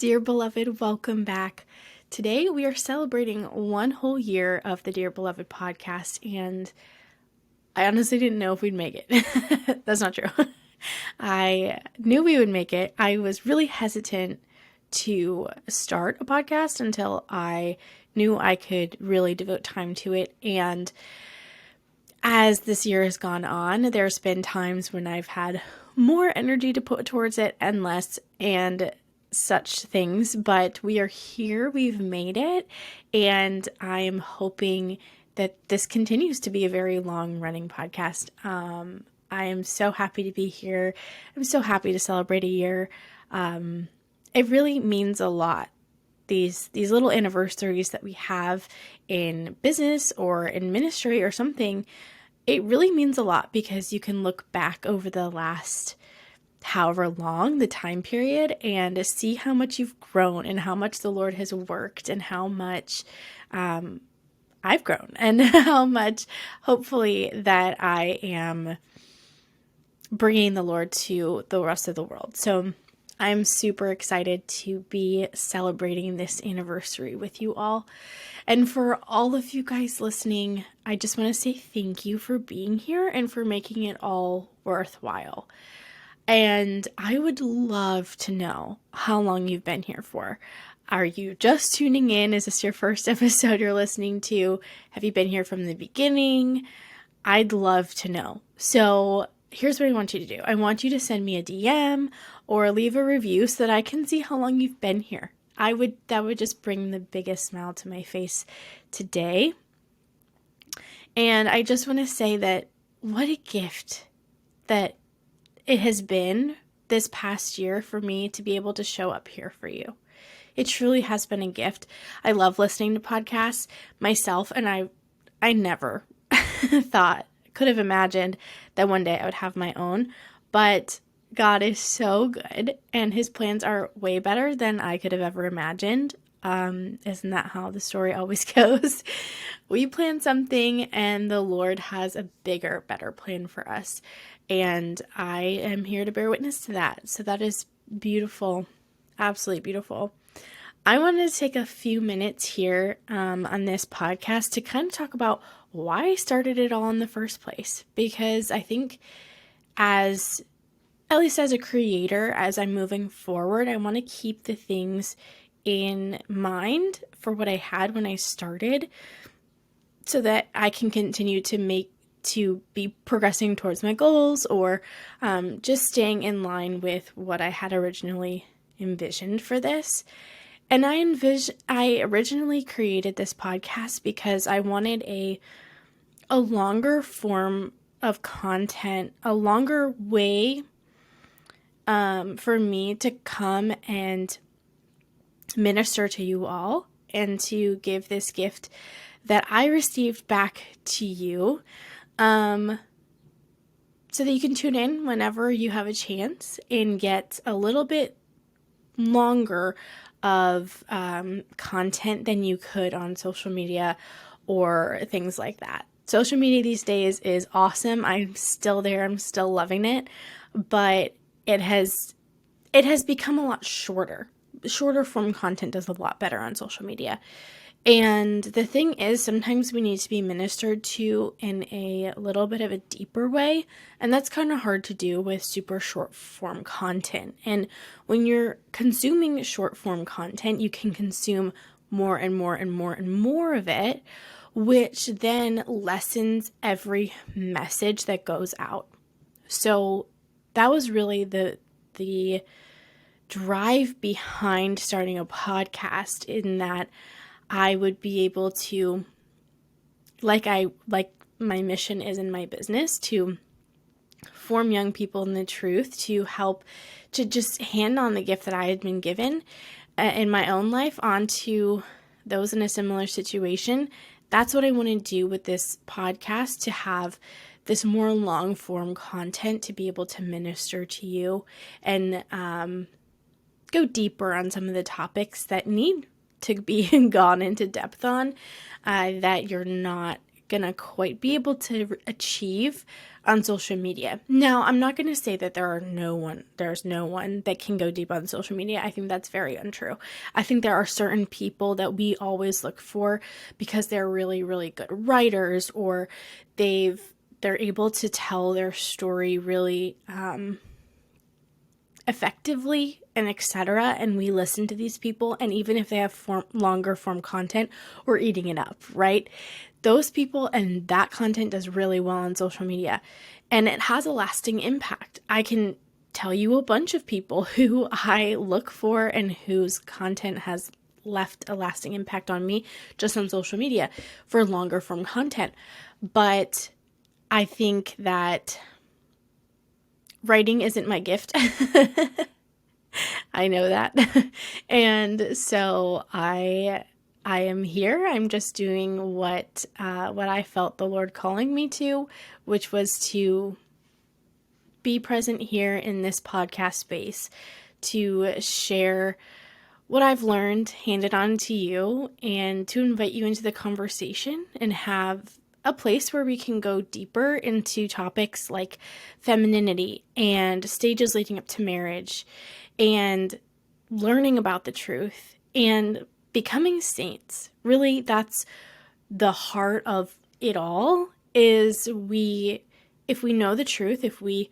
Dear Beloved, welcome back. Today we are celebrating 1 whole year of the Dear Beloved podcast, and I honestly didn't know if we'd make it. That's not true. I knew we would make it. I was really hesitant to start a podcast until I knew I could really devote time to it, and as this year has gone on, there's been times when I've had more energy to put towards it and less, and such things, but we are here, we've made it, and I am hoping that this continues to be a very long running podcast. I am so happy to be here. I'm so happy to celebrate a year. It really means a lot. These little anniversaries that we have in business or in ministry or something, it really means a lot because you can look back over the last however long the time period and see how much you've grown and how much the Lord has worked and how much I've grown and how much hopefully that I am bringing the Lord to the rest of the world. So I'm super excited to be celebrating this anniversary with you all. And for all of you guys listening, I just want to say thank you for being here and for making it all worthwhile. And I would love to know how long you've been here for. Are you just tuning in? Is this your first episode you're listening to? Have you been here from the beginning? I'd love to know. So here's what I want you to do. I want you to send me a DM or leave a review so that I can see how long you've been here. That would just bring the biggest smile to my face today. And I just want to say that what a gift that it has been this past year for me to be able to show up here for you. It truly has been a gift. I love listening to podcasts myself, and I never could have imagined that one day I would have my own, but God is so good, and his plans are way better than I could have ever imagined. Isn't that how the story always goes? We plan something and the Lord has a bigger, better plan for us. And I am here to bear witness to that. So that is beautiful. Absolutely beautiful. I wanted to take a few minutes here on this podcast to kind of talk about why I started it all in the first place. Because I think at least as a creator, as I'm moving forward, I want to keep the things in mind for what I had when I started so that I can continue to be progressing towards my goals or just staying in line with what I had originally envisioned for this. And I originally created this podcast because I wanted a longer form of content, a longer way for me to come and minister to you all and to give this gift that I received back to you, so that you can tune in whenever you have a chance and get a little bit longer of content than you could on social media or things like that. Social media these days is awesome. I'm still there. I'm still loving it, but it has become a lot shorter. Shorter form content does a lot better on social media. And the thing is, sometimes we need to be ministered to in a little bit of a deeper way. And that's kind of hard to do with super short form content. And when you're consuming short form content, you can consume more and more and more and more of it, which then lessens every message that goes out. So that was really the drive behind starting a podcast, in that I would be able to, like my mission is in my business, to form young people in the truth, to help to just hand on the gift that I had been given in my own life onto those in a similar situation. That's what I want to do with this podcast, to have this more long form content to be able to minister to you and go deeper on some of the topics that need to be gone into depth on, that you're not going to quite be able to achieve on social media. Now, I'm not going to say that there's no one that can go deep on social media. I think that's very untrue. I think there are certain people that we always look for because they're really, really good writers, or they're able to tell their story really effectively, and etc. And we listen to these people, and even if they have longer form content, we're eating it up, right? Those people and that content does really well on social media, and it has a lasting impact. I can tell you a bunch of people who I look for and whose content has left a lasting impact on me just on social media for longer form content. But I think that writing isn't my gift. I know that. And so I am here. I'm just doing what I felt the Lord calling me to, which was to be present here in this podcast space, to share what I've learned, hand it on to you, and to invite you into the conversation and have a place where we can go deeper into topics like femininity and stages leading up to marriage and learning about the truth and becoming saints. Really, that's the heart of it all, is if we know the truth, if we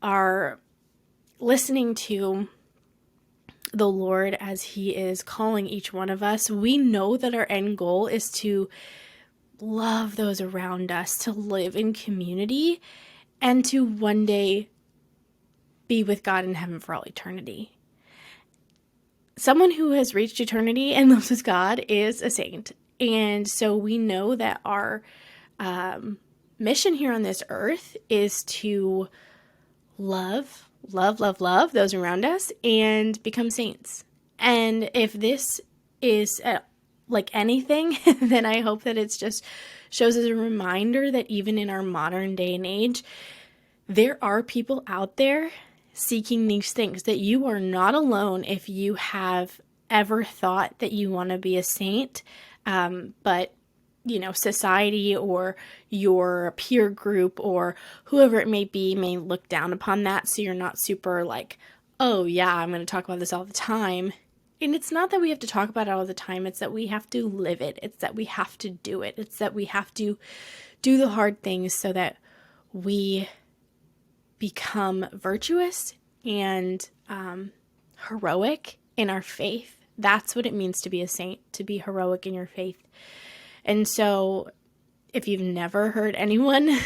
are listening to the Lord as He is calling each one of us, we know that our end goal is to love those around us, to live in community, and to one day be with God in heaven for all eternity. Someone who has reached eternity and lives with God is a saint. And so we know that our mission here on this earth is to love those around us and become saints. And if this is like anything, then I hope that it's just shows as a reminder that even in our modern day and age, there are people out there seeking these things, that you are not alone if you have ever thought that you want to be a saint, but society or your peer group or whoever it may be may look down upon that, so you're not super like, oh yeah, I'm going to talk about this all the time. And it's not that we have to talk about it all the time, it's that we have to live it. It's that we have to do it. It's that we have to do the hard things so that we become virtuous and heroic in our faith. That's what it means to be a saint, to be heroic in your faith. And so if you've never heard anyone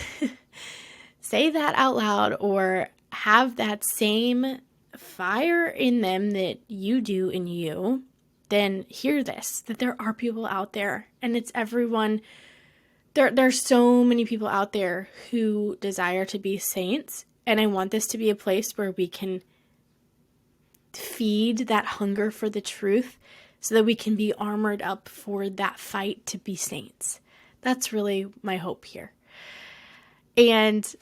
say that out loud or have that same fire in them that you do in you, then hear this, that there are people out there, and it's everyone. There's so many people out there who desire to be saints, and I want this to be a place where we can feed that hunger for the truth so that we can be armored up for that fight to be saints. That's really my hope here. And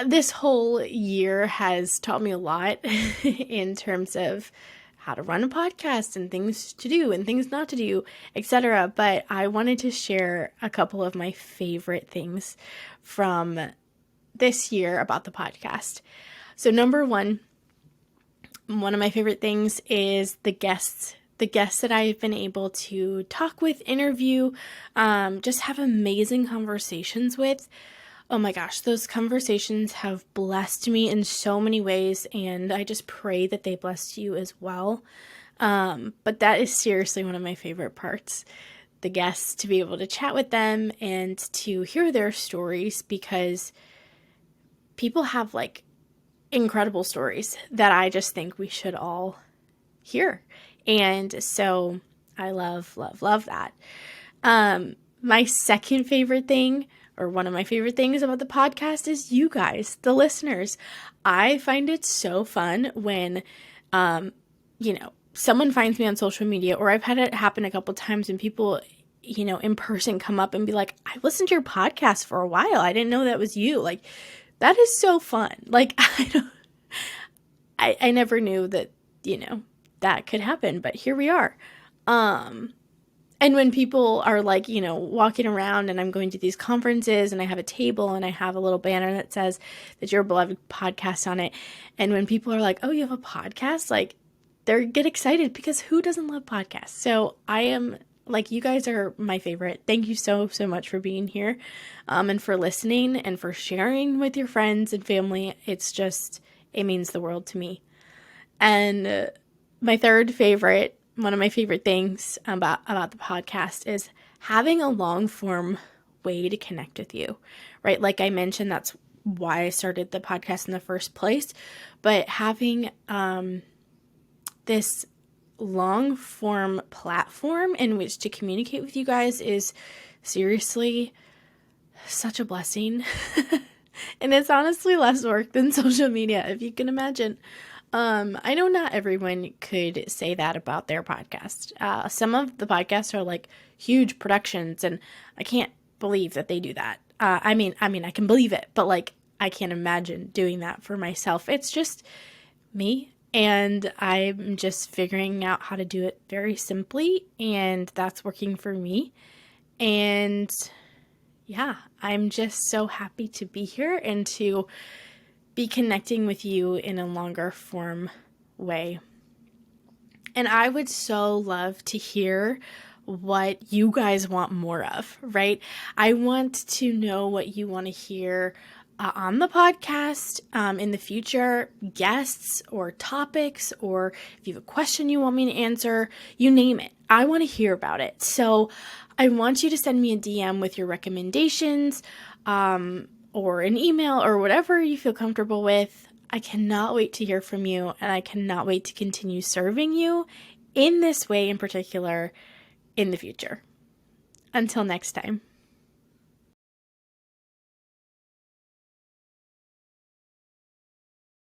this whole year has taught me a lot in terms of how to run a podcast and things to do and things not to do, etc. But I wanted to share a couple of my favorite things from this year about the podcast. So number one of my favorite things is the guests that I've been able to talk with, interview, just have amazing conversations with. Oh my gosh, those conversations have blessed me in so many ways, and I just pray that they blessed you as well. But that is seriously one of my favorite parts. The guests, to be able to chat with them and to hear their stories, because people have like incredible stories that I just think we should all hear. And so I love that. My second favorite thing, or one of my favorite things about the podcast, is you guys, the listeners. I find it so fun when, someone finds me on social media, or I've had it happen a couple times when people, in person come up and be like, I listened to your podcast for a while. I didn't know that was you. Like, that is so fun. Like, I never knew that, that could happen, but here we are. And when people are like, walking around and I'm going to these conferences and I have a table and I have a little banner that says that Dear Beloved podcast on it. And when people are like, oh, you have a podcast? Like, they get excited because who doesn't love podcasts? So I am like, you guys are my favorite. Thank you so, so much for being here, and for listening and for sharing with your friends and family. It means the world to me. And my third favorite, one of my favorite things about the podcast is having a long form way to connect with you, right? Like I mentioned, that's why I started the podcast in the first place. But having this long form platform in which to communicate with you guys is seriously such a blessing. And it's honestly less work than social media, if you can imagine. I know not everyone could say that about their podcast. Some of the podcasts are like huge productions, and I can't believe that they do that. I mean, I can believe it, but like, I can't imagine doing that for myself. It's just me, and I'm just figuring out how to do it very simply, and that's working for me. And yeah, I'm just so happy to be here and to be connecting with you in a longer form way. And I would so love to hear what you guys want more of, right? I want to know what you want to hear on the podcast in the future, guests or topics, or if you have a question you want me to answer, you name it. I want to hear about it. So I want you to send me a DM with your recommendations, or an email or whatever you feel comfortable with. I cannot wait to hear from you, and I cannot wait to continue serving you in this way in particular in the future. Until next time.